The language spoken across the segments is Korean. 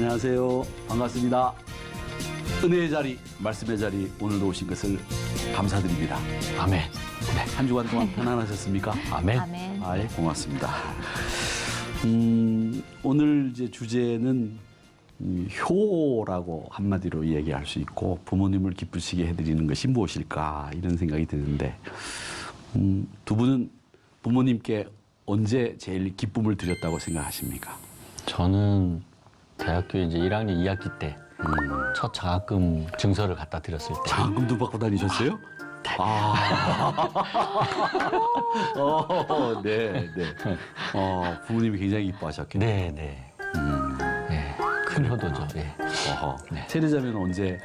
안녕하세요. 반갑습니다. 은혜의 자리, 말씀의 자리 오늘도 오신 것을 감사드립니다. 아멘. 네, 한 주간 동안 편안하셨습니까? 아멘. 아멘. 아예 고맙습니다. 오늘 이제 주제는 효라고 한마디로 얘기할 수 있고 부모님을 기쁘시게 해드리는 것이 무엇일까 이런 생각이 드는데 두 분은 부모님께 언제 제일 기쁨을 드렸다고 생각하십니까? 저는 대학교 이제 1학년 2학기 때 첫 장학금 증서를 갖다 드렸을 때 장학금도 받고 다니셨어요? 네, 네. 부모님이 굉장히 기뻐하셨겠네요. 네, 네. 네, 큰 효도죠. 네. 네. 세례자매는 언제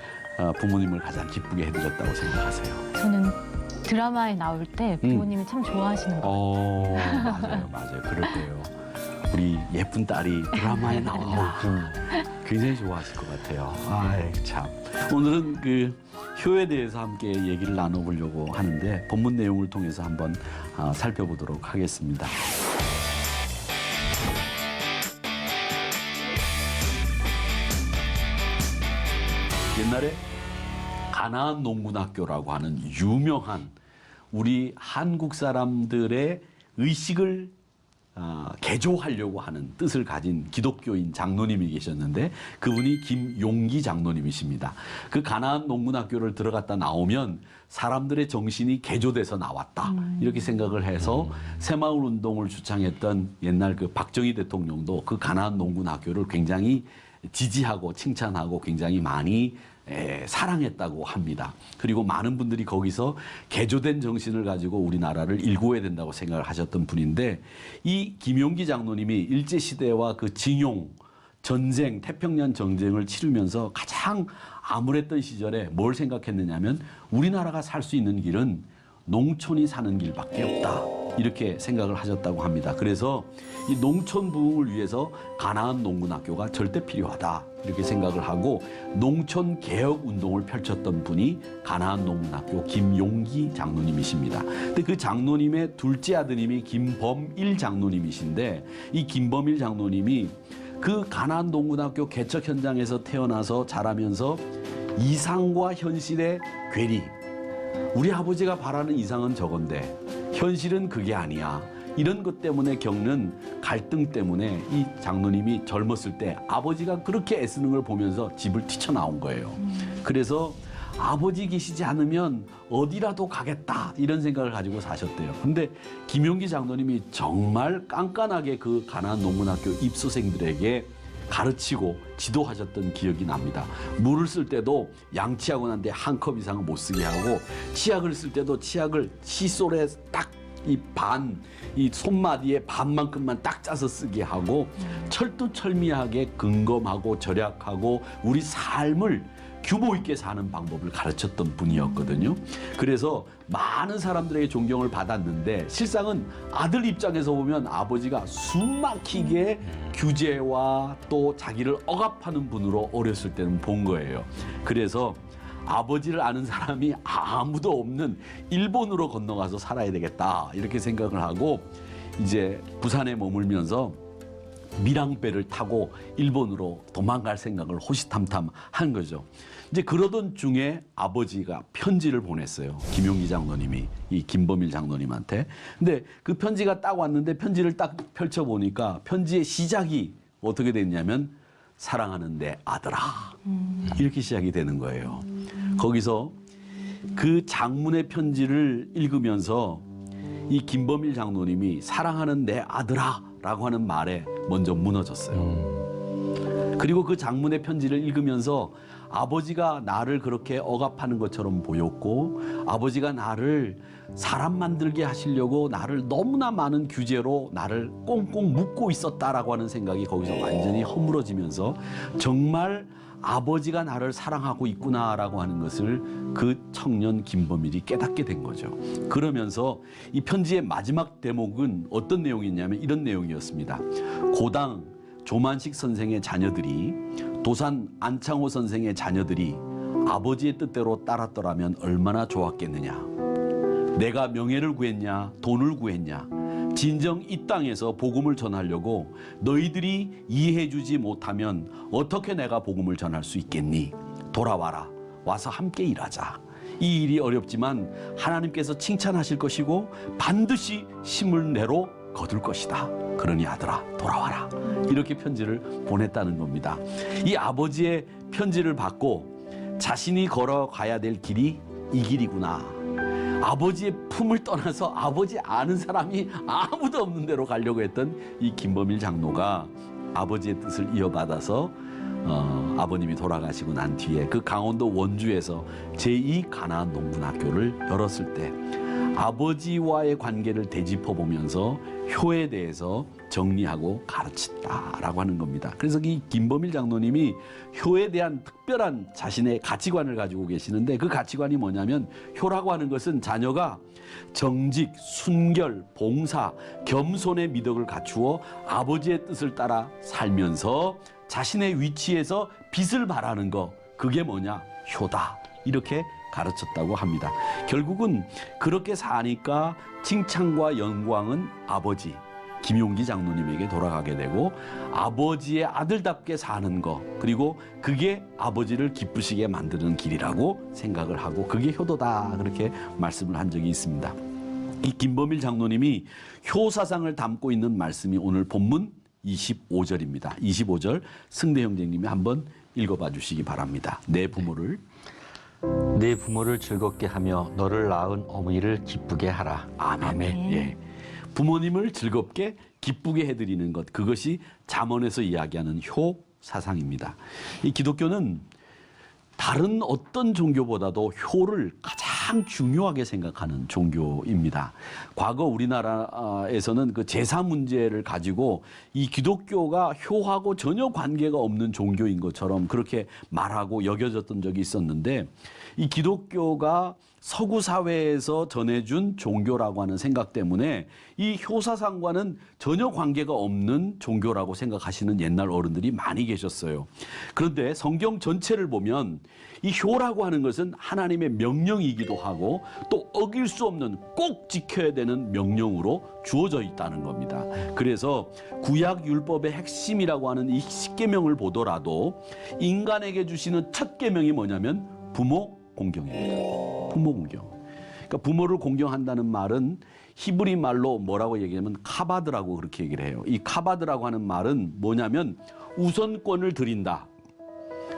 부모님을 가장 기쁘게 해드렸다고 생각하세요? 저는 드라마에 나올 때 부모님이 참 좋아하시는 것 같아요. 맞아요. 그럴 거예요. 우리 예쁜 딸이 드라마에 나온다. 굉장히 좋아하실 것 같아요. 아이, 참. 오늘은 그 효에 대해서 함께 얘기를 나눠보려고 하는데 본문 내용을 통해서 한번 살펴보도록 하겠습니다. 옛날에 가나안 농군학교라고 하는 유명한 우리 한국 사람들의 의식을 개조하려고 하는 뜻을 가진 기독교인 장로님이 계셨는데 그분이 김용기 장로님이십니다. 그 가나안 농군학교를 들어갔다 나오면 사람들의 정신이 개조돼서 나왔다. 이렇게 생각을 해서 새마을 운동을 주창했던 옛날 그 박정희 대통령도 그 가나안 농군학교를 굉장히 지지하고 칭찬하고 굉장히 많이 사랑했다고 합니다. 그리고 많은 분들이 거기서 개조된 정신을 가지고 우리나라를 일구어야 된다고 생각을 하셨던 분인데 이 김용기 장로님이 일제시대와 그 징용, 전쟁, 태평양 전쟁을 치르면서 가장 암울했던 시절에 뭘 생각했느냐면 우리나라가 살 수 있는 길은 농촌이 사는 길밖에 없다. 이렇게 생각을 하셨다고 합니다. 그래서 이 농촌 부흥을 위해서 가나안 농군학교가 절대 필요하다. 이렇게 생각을 하고 농촌 개혁 운동을 펼쳤던 분이 가나안 농군학교 김용기 장로님이십니다. 근데 그 장로님의 둘째 아드님이 김범일 장로님이신데 이 김범일 장로님이 그 가나안 농군학교 개척 현장에서 태어나서 자라면서 이상과 현실의 괴리, 우리 아버지가 바라는 이상은 저건데 현실은 그게 아니야. 이런 것 때문에 겪는 갈등 때문에 이 장로님이 젊었을 때 아버지가 그렇게 애쓰는 걸 보면서 집을 뛰쳐나온 거예요. 그래서 아버지 계시지 않으면 어디라도 가겠다 이런 생각을 가지고 사셨대요. 근데 김용기 장로님이 정말 깐깐하게 그 가나안 농군학교 입소생들에게 가르치고 지도하셨던 기억이 납니다. 물을 쓸 때도 양치하고 난 뒤에 한 컵 이상은 못 쓰게 하고 치약을 쓸 때도 치약을 칫솔에 딱 이 손마디에 반만큼만 딱 짜서 쓰게 하고 철두철미하게 근검하고 절약하고 우리 삶을 규모 있게 사는 방법을 가르쳤던 분이었거든요. 그래서 많은 사람들에게 존경을 받았는데 실상은 아들 입장에서 보면 아버지가 숨막히게 규제와 또 자기를 억압하는 분으로 어렸을 때는 본 거예요. 그래서 아버지를 아는 사람이 아무도 없는 일본으로 건너가서 살아야 되겠다 이렇게 생각을 하고 이제 부산에 머물면서 밀항배를 타고 일본으로 도망갈 생각을 호시탐탐 한 거죠. 이제 그러던 중에 아버지가 편지를 보냈어요. 김용기 장로님이 이 김범일 장로님한테. 근데 그 편지가 딱 왔는데 편지를 딱 펼쳐보니까 편지의 시작이 어떻게 됐냐면 사랑하는 내 아들아 이렇게 시작이 되는 거예요. 거기서 그 장문의 편지를 읽으면서 이 김범일 장로님이 사랑하는 내 아들아 라고 하는 말에 먼저 무너졌어요. 그리고 그 장문의 편지를 읽으면서 아버지가 나를 그렇게 억압하는 것처럼 보였고 아버지가 나를 사람 만들게 하시려고 나를 너무나 많은 규제로 나를 꽁꽁 묶고 있었다라고 하는 생각이 거기서 완전히 허물어지면서 정말 아버지가 나를 사랑하고 있구나라고 하는 것을 그 청년 김범일이 깨닫게 된 거죠. 그러면서 이 편지의 마지막 대목은 어떤 내용이었냐면 이런 내용이었습니다. 고당 조만식 선생의 자녀들이 도산 안창호 선생의 자녀들이 아버지의 뜻대로 따랐더라면 얼마나 좋았겠느냐. 내가 명예를 구했냐 돈을 구했냐 진정 이 땅에서 복음을 전하려고 너희들이 이해해주지 못하면 어떻게 내가 복음을 전할 수 있겠니? 돌아와라. 와서 함께 일하자. 이 일이 어렵지만 하나님께서 칭찬하실 것이고 반드시 힘을 내로 거둘 것이다. 그러니 아들아 돌아와라. 이렇게 편지를 보냈다는 겁니다. 이 아버지의 편지를 받고 자신이 걸어가야 될 길이 이 길이구나. 아버지의 품을 떠나서 아버지 아는 사람이 아무도 없는 데로 가려고 했던 이 김범일 장로가 아버지의 뜻을 이어받아서 아버님이 돌아가시고 난 뒤에 그 강원도 원주에서 제2 가나안 농군학교를 열었을 때 아버지와의 관계를 되짚어 보면서 효에 대해서 정리하고 가르쳤다라고 하는 겁니다. 그래서 이 김범일 장로님이 효에 대한 특별한 자신의 가치관을 가지고 계시는데 그 가치관이 뭐냐면 효라고 하는 것은 자녀가 정직, 순결, 봉사, 겸손의 미덕을 갖추어 아버지의 뜻을 따라 살면서 자신의 위치에서 빛을 발하는 거, 그게 뭐냐? 효다. 이렇게 가르쳤다고 합니다. 결국은 그렇게 사니까 칭찬과 영광은 아버지 김용기 장로님에게 돌아가게 되고 아버지의 아들답게 사는 거, 그리고 그게 아버지를 기쁘시게 만드는 길이라고 생각을 하고 그게 효도다, 그렇게 말씀을 한 적이 있습니다. 이 김범일 장로님이 효사상을 담고 있는 말씀이 오늘 본문 25절입니다. 25절 승대 형제님이 한번 읽어봐 주시기 바랍니다. 내 부모를 즐겁게 하며 너를 낳은 어머니를 기쁘게 하라. 아멘. 예. 부모님을 즐겁게 기쁘게 해드리는 것, 그것이 잠언에서 이야기하는 효 사상입니다. 이 기독교는 다른 어떤 종교보다도 효를 가장 중요하게 생각하는 종교입니다. 과거 우리나라에서는 그 제사 문제를 가지고 이 기독교가 효하고 전혀 관계가 없는 종교인 것처럼 그렇게 말하고 여겨졌던 적이 있었는데, 이 기독교가 서구 사회에서 전해준 종교라고 하는 생각 때문에 이 효사상과는 전혀 관계가 없는 종교라고 생각하시는 옛날 어른들이 많이 계셨어요. 그런데 성경 전체를 보면 이 효라고 하는 것은 하나님의 명령이기도 하고 또 어길 수 없는 꼭 지켜야 되는 명령으로 주어져 있다는 겁니다. 그래서 구약 율법의 핵심이라고 하는 이 십계명을 보더라도 인간에게 주시는 첫 계명이 뭐냐면 부모 공경입니다. 부모 공경. 그러니까 부모를 공경한다는 말은 히브리 말로 뭐라고 얘기하면 카바드라고 그렇게 얘기를 해요. 이 카바드라고 하는 말은 뭐냐면 우선권을 드린다,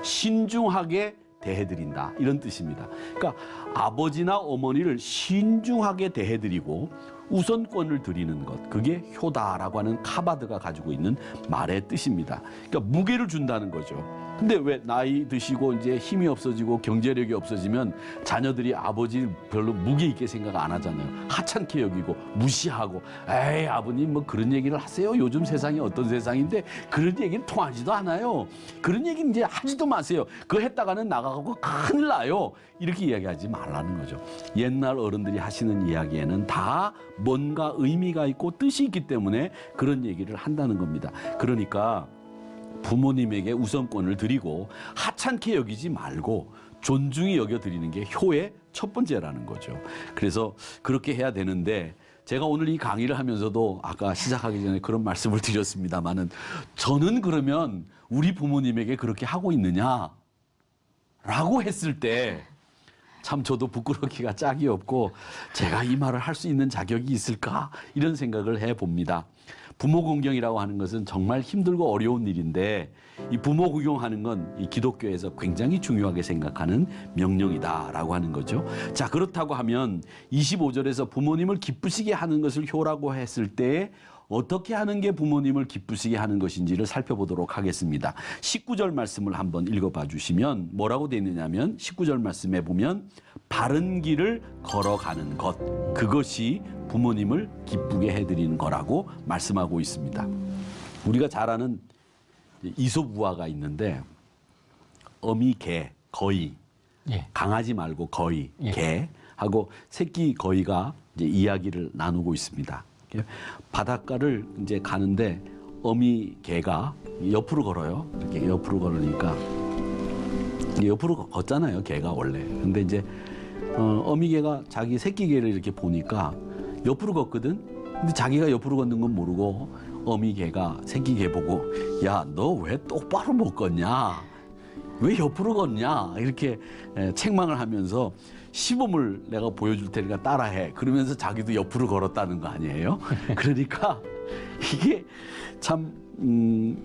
신중하게 대해드린다, 이런 뜻입니다. 그러니까 아버지나 어머니를 신중하게 대해드리고 우선권을 드리는 것, 그게 효다라고 하는 카바드가 가지고 있는 말의 뜻입니다. 그러니까 무게를 준다는 거죠. 근데 왜 나이 드시고 이제 힘이 없어지고 경제력이 없어지면 자녀들이 아버지 별로 무게 있게 생각 안 하잖아요. 하찮게 여기고 무시하고, 에이 아버님 뭐 그런 얘기를 하세요. 요즘 세상이 어떤 세상인데 그런 얘기는 통하지도 않아요. 그런 얘기는 이제 하지도 마세요. 그거 했다가는 나가고 큰일 나요. 이렇게 이야기하지 말라는 거죠. 옛날 어른들이 하시는 이야기에는 다 뭔가 의미가 있고 뜻이 있기 때문에 그런 얘기를 한다는 겁니다. 그러니까 부모님에게 우선권을 드리고 하찮게 여기지 말고 존중히 여겨드리는 게 효의 첫 번째라는 거죠. 그래서 그렇게 해야 되는데, 제가 오늘 이 강의를 하면서도 아까 시작하기 전에 그런 말씀을 드렸습니다마는, 저는 그러면 우리 부모님에게 그렇게 하고 있느냐? 라고 했을 때 참 저도 부끄럽기가 짝이 없고, 제가 이 말을 할 수 있는 자격이 있을까? 이런 생각을 해봅니다. 부모 공경이라고 하는 것은 정말 힘들고 어려운 일인데, 이 부모 공경하는 건 이 기독교에서 굉장히 중요하게 생각하는 명령이다라고 하는 거죠. 자, 그렇다고 하면 25절에서 부모님을 기쁘시게 하는 것을 효라고 했을 때 어떻게 하는 게 부모님을 기쁘시게 하는 것인지를 살펴보도록 하겠습니다. 19절 말씀을 한번 읽어봐 주시면 뭐라고 되어 있느냐면, 19절 말씀에 보면 바른 길을 걸어가는 것, 그것이 부모님을 기쁘게 해드리는 거라고 말씀하고 있습니다. 우리가 잘 아는 이솝우화가 있는데, 어미 개, 거위, 예. 강아지 말고 거위, 예. 개하고 새끼 거위가 이제 이야기를 나누고 있습니다. 바닷가를 이제 가는데 어미 개가 옆으로 걸어요. 이렇게 옆으로 걸으니까 옆으로 걷잖아요, 개가 원래. 근데 이제 어미 개가 자기 새끼 개를 이렇게 보니까 옆으로 걷거든. 근데 자기가 옆으로 걷는 건 모르고 어미 개가 새끼 개 보고 야, 너 왜 똑바로 못 걷냐? 왜 옆으로 걷냐? 이렇게 책망을 하면서 시범을 내가 보여줄 테니까 따라해. 그러면서 자기도 옆으로 걸었다는 거 아니에요? 그러니까 이게 참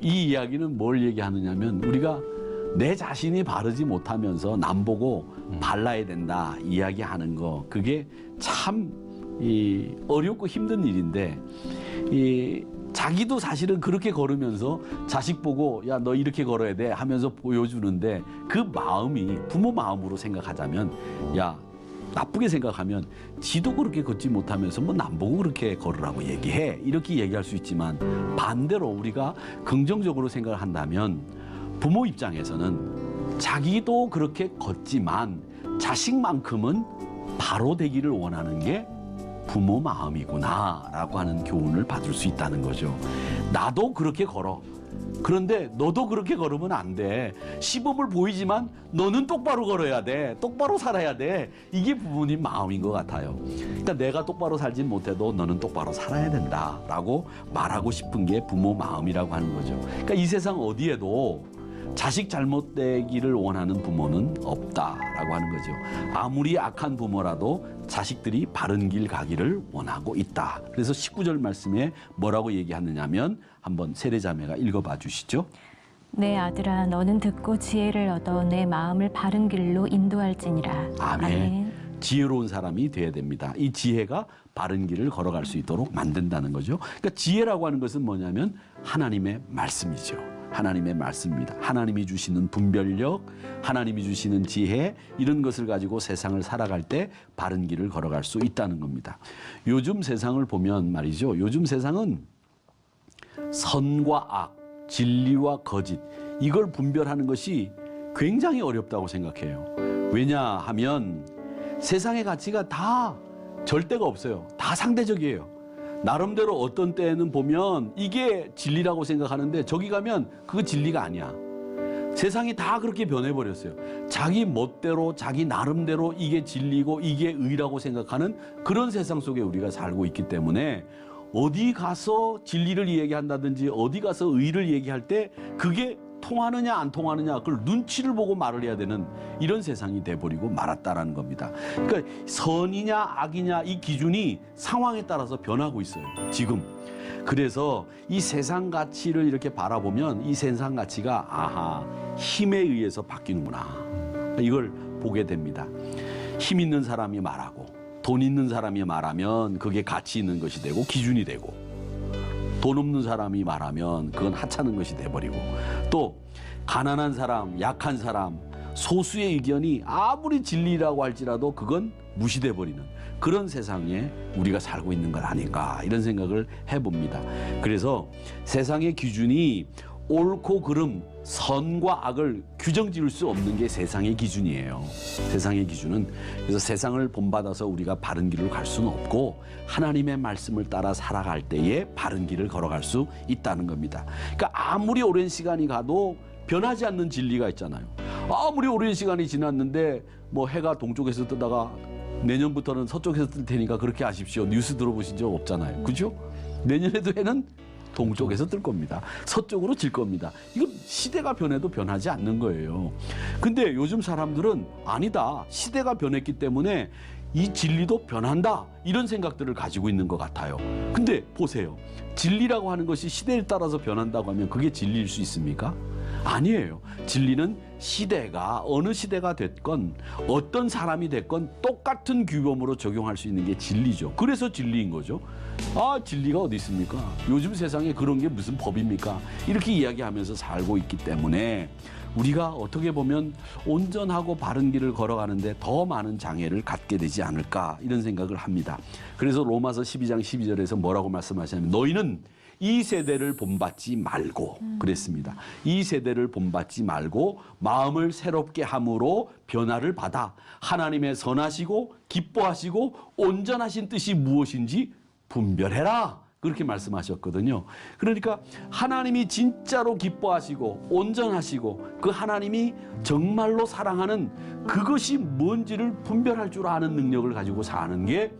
이 이야기는 뭘 얘기하느냐면 우리가 내 자신이 바르지 못하면서 남 보고 발라야 된다 이야기하는 거 그게 참 어렵고 힘든 일인데 자기도 사실은 그렇게 걸으면서 자식 보고 야, 너 이렇게 걸어야 돼 하면서 보여주는데 그 마음이 부모 마음으로 생각하자면 야, 나쁘게 생각하면 지도 그렇게 걷지 못하면서 뭐 남 보고 그렇게 걸으라고 얘기해 이렇게 얘기할 수 있지만 반대로 우리가 긍정적으로 생각을 한다면 부모 입장에서는 자기도 그렇게 걷지만 자식만큼은 바로 되기를 원하는 게 부모 마음이구나라고 하는 교훈을 받을 수 있다는 거죠. 나도 그렇게 걸어. 그런데 너도 그렇게 걸으면 안 돼. 시범을 보이지만 너는 똑바로 걸어야 돼. 똑바로 살아야 돼. 이게 부모님 마음인 것 같아요. 그러니까 내가 똑바로 살진 못해도 너는 똑바로 살아야 된다라고 말하고 싶은 게 부모 마음이라고 하는 거죠. 그러니까 이 세상 어디에도 자식 잘못되기를 원하는 부모는 없다라고 하는 거죠. 아무리 악한 부모라도 자식들이 바른 길 가기를 원하고 있다. 그래서 19절 말씀에 뭐라고 얘기하느냐면 한번 세례자매가 읽어봐 주시죠. 내 아들아 너는 듣고 지혜를 얻어 내 마음을 바른 길로 인도할지니라. 아멘. 지혜로운 사람이 돼야 됩니다. 이 지혜가 바른 길을 걸어갈 수 있도록 만든다는 거죠. 그러니까 지혜라고 하는 것은 뭐냐면 하나님의 말씀이죠. 하나님의 말씀입니다. 하나님이 주시는 분별력, 하나님이 주시는 지혜 이런 것을 가지고 세상을 살아갈 때 바른 길을 걸어갈 수 있다는 겁니다. 요즘 세상을 보면 말이죠. 요즘 세상은 선과 악, 진리와 거짓 이걸 분별하는 것이 굉장히 어렵다고 생각해요. 왜냐하면 세상의 가치가 다 절대가 없어요. 다 상대적이에요. 나름대로 어떤 때에는 보면 이게 진리라고 생각하는데 저기 가면 그거 진리가 아니야. 세상이 다 그렇게 변해버렸어요. 자기 멋대로 자기 나름대로 이게 진리고 이게 의라고 생각하는 그런 세상 속에 우리가 살고 있기 때문에 어디 가서 진리를 얘기한다든지 어디 가서 의를 얘기할 때 그게 통하느냐 안 통하느냐 그걸 눈치를 보고 말을 해야 되는 이런 세상이 돼버리고 말았다라는 겁니다. 그러니까 선이냐 악이냐 이 기준이 상황에 따라서 변하고 있어요. 지금. 그래서 이 세상 가치를 이렇게 바라보면 이 세상 가치가 아하 힘에 의해서 바뀌는구나. 이걸 보게 됩니다. 힘 있는 사람이 말하고 돈 있는 사람이 말하면 그게 가치 있는 것이 되고 기준이 되고 돈 없는 사람이 말하면 그건 하찮은 것이 돼버리고 또 가난한 사람, 약한 사람, 소수의 의견이 아무리 진리라고 할지라도 그건 무시돼 버리는 그런 세상에 우리가 살고 있는 것 아닌가 이런 생각을 해봅니다. 그래서 세상의 기준이 옳고 그름, 선과 악을 규정 지을 수 없는 게 세상의 기준이에요. 세상의 기준은 그래서 세상을 본받아서 우리가 바른 길로 갈 수는 없고 하나님의 말씀을 따라 살아갈 때에 바른 길을 걸어갈 수 있다는 겁니다. 그러니까 아무리 오랜 시간이 가도 변하지 않는 진리가 있잖아요. 아무리 오랜 시간이 지났는데 뭐 해가 동쪽에서 뜨다가 내년부터는 서쪽에서 뜰 테니까 그렇게 하십시오. 뉴스 들어보신 적 없잖아요. 그죠? 내년에도 해는 동쪽에서 뜰 겁니다. 서쪽으로 질 겁니다. 이건 시대가 변해도 변하지 않는 거예요. 근데 요즘 사람들은 아니다. 시대가 변했기 때문에 이 진리도 변한다. 이런 생각들을 가지고 있는 것 같아요. 근데 보세요. 진리라고 하는 것이 시대에 따라서 변한다고 하면 그게 진리일 수 있습니까? 아니에요. 진리는 시대가 어느 시대가 됐건 어떤 사람이 됐건 똑같은 규범으로 적용할 수 있는 게 진리죠. 그래서 진리인 거죠. 아, 진리가 어디 있습니까? 요즘 세상에 그런 게 무슨 법입니까? 이렇게 이야기하면서 살고 있기 때문에 우리가 어떻게 보면 온전하고 바른 길을 걸어가는데 더 많은 장애를 갖게 되지 않을까 이런 생각을 합니다. 그래서 로마서 12장 12절에서 뭐라고 말씀하시냐면 너희는 이 세대를 본받지 말고 그랬습니다. 이 세대를 본받지 말고 마음을 새롭게 함으로 변화를 받아 하나님의 선하시고 기뻐하시고 온전하신 뜻이 무엇인지 분별해라. 그렇게 말씀하셨거든요. 그러니까 하나님이 진짜로 기뻐하시고 온전하시고 그 하나님이 정말로 사랑하는 그것이 뭔지를 분별할 줄 아는 능력을 가지고 사는 게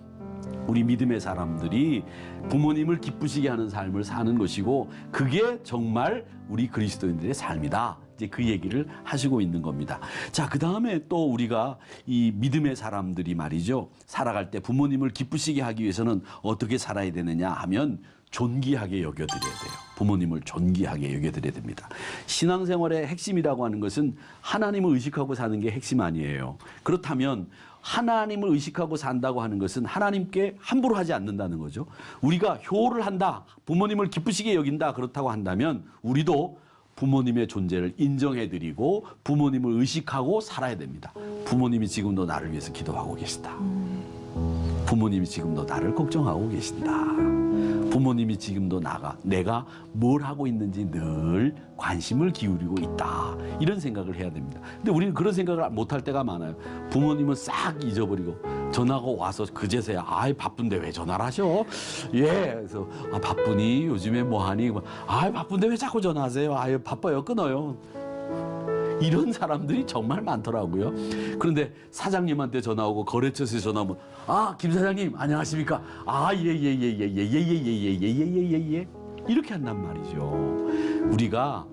우리 믿음의 사람들이 부모님을 기쁘시게 하는 삶을 사는 것이고 그게 정말 우리 그리스도인들의 삶이다. 이제 그 얘기를 하시고 있는 겁니다. 자, 그 다음에 또 우리가 이 믿음의 사람들이 말이죠. 살아갈 때 부모님을 기쁘시게 하기 위해서는 어떻게 살아야 되느냐 하면 존귀하게 여겨드려야 돼요. 부모님을 존귀하게 여겨드려야 됩니다. 신앙생활의 핵심이라고 하는 것은 하나님을 의식하고 사는 게 핵심 아니에요. 그렇다면 하나님을 의식하고 산다고 하는 것은 하나님께 함부로 하지 않는다는 거죠. 우리가 효를 한다, 부모님을 기쁘시게 여긴다 그렇다고 한다면 우리도 부모님의 존재를 인정해드리고 부모님을 의식하고 살아야 됩니다. 부모님이 지금도 나를 위해서 기도하고 계시다. 부모님이 지금도 나를 걱정하고 계신다. 부모님이 지금도 내가 뭘 하고 있는지 늘 관심을 기울이고 있다. 이런 생각을 해야 됩니다. 근데 우리는 그런 생각을 못할 때가 많아요. 부모님은 싹 잊어버리고 전화가 와서 그제서야 아이 바쁜데 왜 전화를 하셔? 예, 그래서 아 바쁘니 요즘에 뭐하니? 아이 바쁜데 왜 자꾸 전화하세요? 아유 바빠요 끊어요. 이런 사람들이 정말 많더라고요. 그런데 사장님한테 전화 오고 거래처에서 전화 오면 아, 김 사장님 안녕하십니까? 아, 예. 이렇게 한단 말이죠. 우리가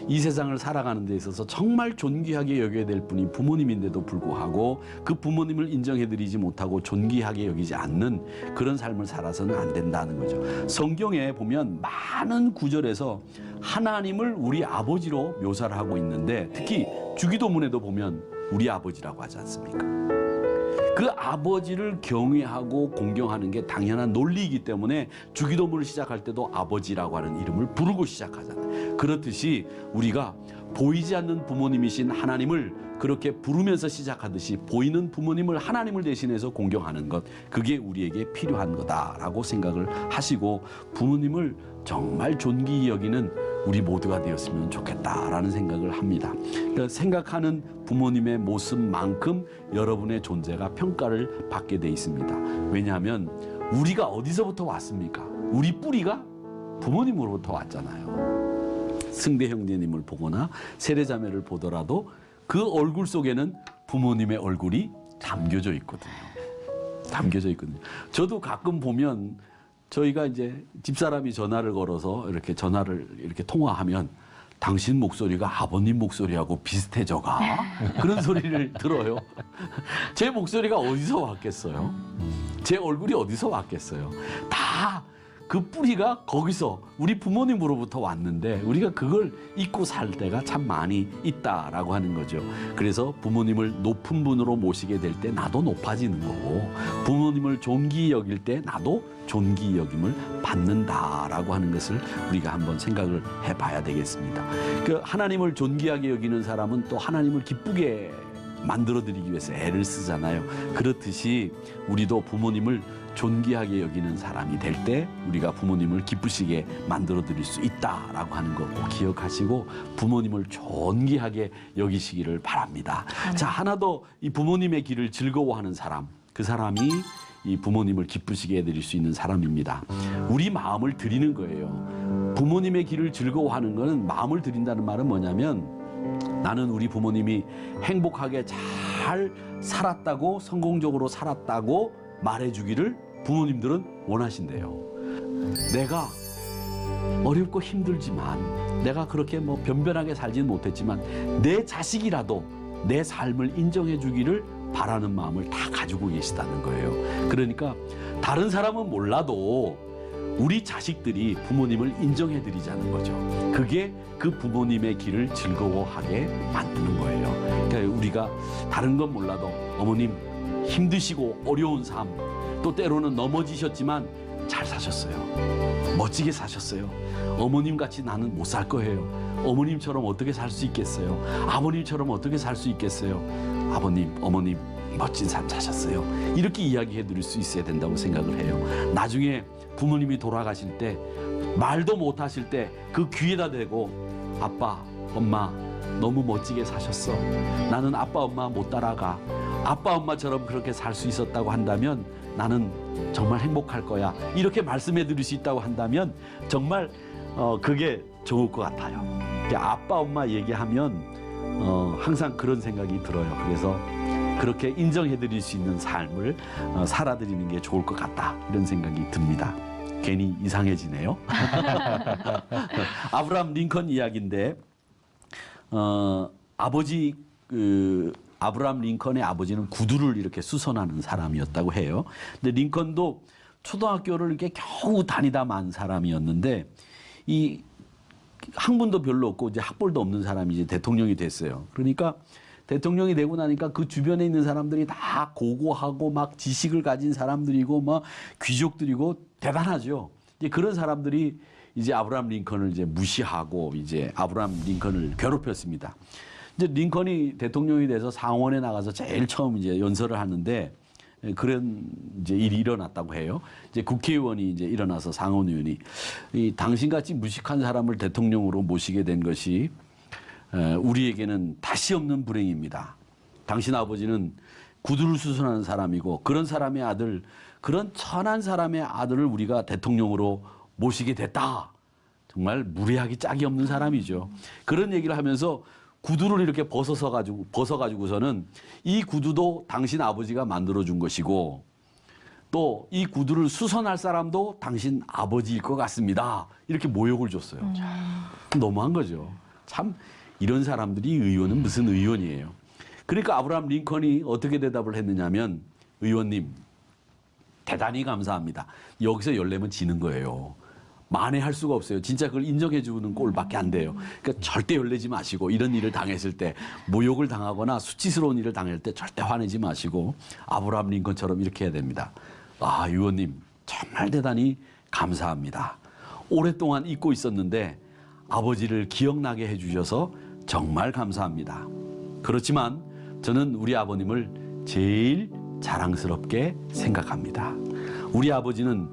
이 세상을 살아가는 데 있어서 정말 존귀하게 여겨야 될 분이 부모님인데도 불구하고 그 부모님을 인정해드리지 못하고 존귀하게 여기지 않는 그런 삶을 살아서는 안 된다는 거죠. 성경에 보면 많은 구절에서 하나님을 우리 아버지로 묘사를 하고 있는데 특히 주기도문에도 보면 우리 아버지라고 하지 않습니까? 그 아버지를 경외하고 공경하는 게 당연한 논리이기 때문에 주기도문을 시작할 때도 아버지라고 하는 이름을 부르고 시작하잖아요. 그렇듯이 우리가 보이지 않는 부모님이신 하나님을 그렇게 부르면서 시작하듯이 보이는 부모님을 하나님을 대신해서 공경하는 것, 그게 우리에게 필요한 거다라고 생각을 하시고 부모님을 정말 존귀히 여기는 우리 모두가 되었으면 좋겠다라는 생각을 합니다. 그러니까 생각하는 부모님의 모습만큼 여러분의 존재가 평가를 받게 돼 있습니다. 왜냐하면 우리가 어디서부터 왔습니까? 우리 뿌리가 부모님으로부터 왔잖아요. 승대 형제님을 보거나 세례자매를 보더라도 그 얼굴 속에는 부모님의 얼굴이 담겨져 있거든요. 담겨져 있거든요. 저도 가끔 보면 저희가 이제 집사람이 전화를 걸어서 이렇게 전화를 이렇게 통화하면 당신 목소리가 아버님 목소리하고 비슷해져가 그런 소리를 들어요. 제 목소리가 어디서 왔겠어요? 제 얼굴이 어디서 왔겠어요? 다 그 뿌리가 거기서 우리 부모님으로부터 왔는데 우리가 그걸 잊고 살 때가 참 많이 있다라고 하는 거죠. 그래서 부모님을 높은 분으로 모시게 될 때 나도 높아지는 거고 부모님을 존귀히 여길 때 나도 존귀히 여김을 받는다라고 하는 것을 우리가 한번 생각을 해봐야 되겠습니다. 그 하나님을 존귀하게 여기는 사람은 또 하나님을 기쁘게 만들어드리기 위해서 애를 쓰잖아요. 그렇듯이 우리도 부모님을 존귀하게 여기는 사람이 될 때 우리가 부모님을 기쁘시게 만들어드릴 수 있다라고 하는 거 꼭 기억하시고 부모님을 존귀하게 여기시기를 바랍니다. 자, 하나 더 이 부모님의 길을 즐거워하는 사람, 그 사람이 이 부모님을 기쁘시게 해드릴 수 있는 사람입니다. 우리 마음을 드리는 거예요. 부모님의 길을 즐거워하는 거는 마음을 드린다는 말은 뭐냐면 나는 우리 부모님이 행복하게 잘 살았다고 성공적으로 살았다고 말해주기를 부모님들은 원하신대요. 내가 어렵고 힘들지만 내가 그렇게 뭐 변변하게 살지는 못했지만 내 자식이라도 내 삶을 인정해 주기를 바라는 마음을 다 가지고 계시다는 거예요. 그러니까 다른 사람은 몰라도 우리 자식들이 부모님을 인정해 드리자는 거죠. 그게 그 부모님의 길을 즐거워하게 만드는 거예요. 그러니까 우리가 다른 건 몰라도 어머님 힘드시고 어려운 삶, 또 때로는 넘어지셨지만 잘 사셨어요. 멋지게 사셨어요. 어머님같이 나는 못 살 거예요. 어머님처럼 어떻게 살 수 있겠어요? 아버님처럼 어떻게 살 수 있겠어요? 아버님, 어머님 멋진 삶 사셨어요. 이렇게 이야기해 드릴 수 있어야 된다고 생각을 해요. 나중에 부모님이 돌아가실 때 말도 못 하실 때 그 귀에다 대고 아빠, 엄마 너무 멋지게 사셨어. 나는 아빠, 엄마 못 따라가. 아빠, 엄마처럼 그렇게 살 수 있었다고 한다면 나는 정말 행복할 거야. 이렇게 말씀해 드릴 수 있다고 한다면 정말 그게 좋을 것 같아요. 아빠, 엄마 얘기하면 항상 그런 생각이 들어요. 그래서 그렇게 인정해드릴 수 있는 삶을 살아드리는 게 좋을 것 같다 이런 생각이 듭니다. 괜히 이상해지네요. 아브라함 링컨 이야기인데 아브라함 링컨의 아버지는 구두를 이렇게 수선하는 사람이었다고 해요. 근데 링컨도 초등학교를 이렇게 겨우 다니다 만 사람이었는데 이 학문도 별로 없고 이제 학벌도 없는 사람이 이제 대통령이 됐어요. 그러니까 대통령이 되고 나니까 그 주변에 있는 사람들이 다 고고하고 막 지식을 가진 사람들이고 막 귀족들이고 대단하죠. 이제 그런 사람들이 이제 아브라함 링컨을 이제 무시하고 이제 아브라함 링컨을 괴롭혔습니다. 이제 링컨이 대통령이 돼서 상원에 나가서 제일 처음 이제 연설을 하는데 그런 이제 일이 일어났다고 해요. 이제 국회의원이 이제 일어나서 상원의원이 이 당신같이 무식한 사람을 대통령으로 모시게 된 것이 우리에게는 다시 없는 불행입니다. 당신 아버지는 구두를 수선하는 사람이고 그런 사람의 아들, 그런 천한 사람의 아들을 우리가 대통령으로 모시게 됐다. 정말 무례하기 짝이 없는 사람이죠. 그런 얘기를 하면서 구두를 이렇게 벗어가지고서는 이 구두도 당신 아버지가 만들어준 것이고 또 이 구두를 수선할 사람도 당신 아버지일 것 같습니다. 이렇게 모욕을 줬어요. 너무한 거죠. 참 이런 사람들이 의원은 무슨 의원이에요. 그러니까 아브라함 링컨이 어떻게 대답을 했느냐면 의원님 대단히 감사합니다. 여기서 열내면 지는 거예요. 만회할 수가 없어요. 진짜 그걸 인정해 주는 꼴밖에 안 돼요. 그러니까 절대 열내지 마시고 이런 일을 당했을 때 모욕을 당하거나 수치스러운 일을 당할 때 절대 화내지 마시고 아브라함 링컨처럼 이렇게 해야 됩니다. 아, 의원님 정말 대단히 감사합니다. 오랫동안 잊고 있었는데 아버지를 기억나게 해주셔서 정말 감사합니다. 그렇지만 저는 우리 아버님을 제일 자랑스럽게 생각합니다. 우리 아버지는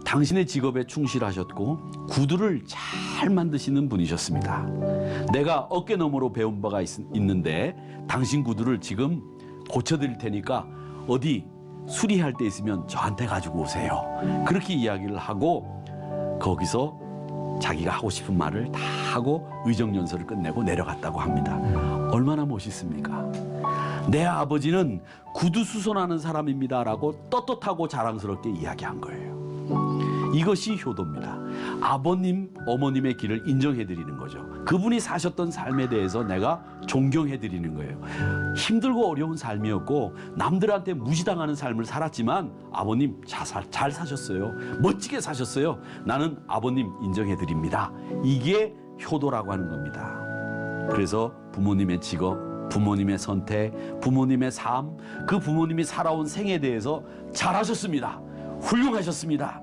당신의 직업에 충실하셨고 구두를 잘 만드시는 분이셨습니다. 내가 어깨너머로 배운 바가 있는데 당신 구두를 지금 고쳐드릴 테니까 어디 수리할 때 있으면 저한테 가지고 오세요. 그렇게 이야기를 하고 거기서 자기가 하고 싶은 말을 다 하고 의정연설을 끝내고 내려갔다고 합니다. 얼마나 멋있습니까? 내 아버지는 구두 수선하는 사람입니다라고 떳떳하고 자랑스럽게 이야기한 거예요. 이것이 효도입니다. 아버님, 어머님의 길을 인정해드리는 거죠. 그분이 사셨던 삶에 대해서 내가 존경해드리는 거예요. 힘들고 어려운 삶이었고 남들한테 무시당하는 삶을 살았지만 아버님 잘 사셨어요. 멋지게 사셨어요. 나는 아버님 인정해드립니다. 이게 효도라고 하는 겁니다. 그래서 부모님의 직업, 부모님의 선택, 부모님의 삶, 그 부모님이 살아온 생에 대해서 잘하셨습니다. 훌륭하셨습니다.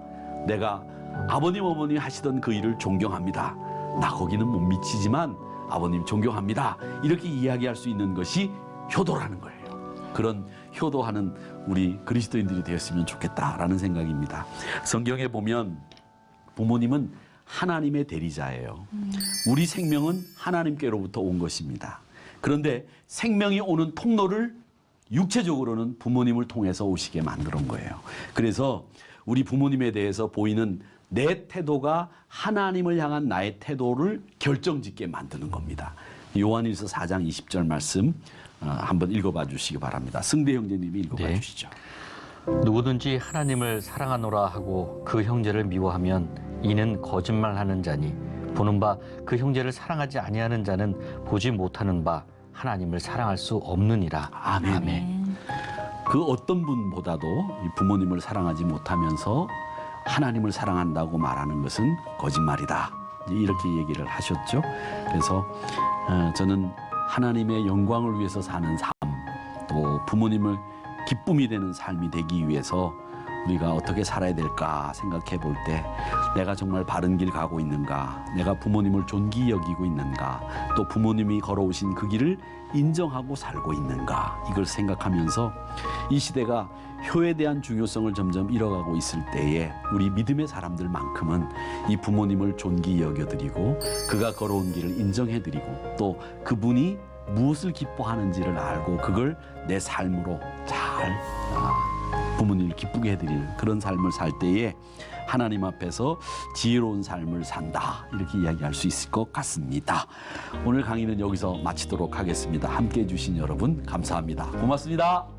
내가 아버님 어머니 하시던 그 일을 존경합니다. 나 거기는 못 미치지만 아버님 존경합니다. 이렇게 이야기할 수 있는 것이 효도라는 거예요. 그런 효도하는 우리 그리스도인들이 되었으면 좋겠다라는 생각입니다. 성경에 보면 부모님은 하나님의 대리자예요. 우리 생명은 하나님께로부터 온 것입니다. 그런데 생명이 오는 통로를 육체적으로는 부모님을 통해서 오시게 만들어 온 거예요. 그래서 우리 부모님에 대해서 보이는 내 태도가 하나님을 향한 나의 태도를 결정짓게 만드는 겁니다. 요한일서 4장 20절 말씀 한번 읽어봐 주시기 바랍니다. 승대 형제님이 읽어봐 주시죠. 누구든지 하나님을 사랑하노라 하고 그 형제를 미워하면 이는 거짓말하는 자니 보는 바 그 형제를 사랑하지 아니하는 자는 보지 못하는 바 하나님을 사랑할 수 없느니라. 아멘. 아멘. 그 어떤 분보다도 이 부모님을 사랑하지 못하면서 하나님을 사랑한다고 말하는 것은 거짓말이다. 이렇게 얘기를 하셨죠. 그래서 저는 하나님의 영광을 위해서 사는 삶, 또 부모님을 기쁨이 되는 삶이 되기 위해서 우리가 어떻게 살아야 될까 생각해 볼 때 내가 정말 바른 길 가고 있는가, 내가 부모님을 존귀 여기고 있는가, 또 부모님이 걸어오신 그 길을 인정하고 살고 있는가, 이걸 생각하면서 이 시대가 효에 대한 중요성을 점점 잃어가고 있을 때에 우리 믿음의 사람들만큼은 이 부모님을 존귀 여겨드리고 그가 걸어온 길을 인정해드리고 또 그분이 무엇을 기뻐하는지를 알고 그걸 내 삶으로 잘 부모님을 기쁘게 해드리는 그런 삶을 살 때에 하나님 앞에서 지혜로운 삶을 산다. 이렇게 이야기할 수 있을 것 같습니다. 오늘 강의는 여기서 마치도록 하겠습니다. 함께해 주신 여러분 감사합니다. 고맙습니다.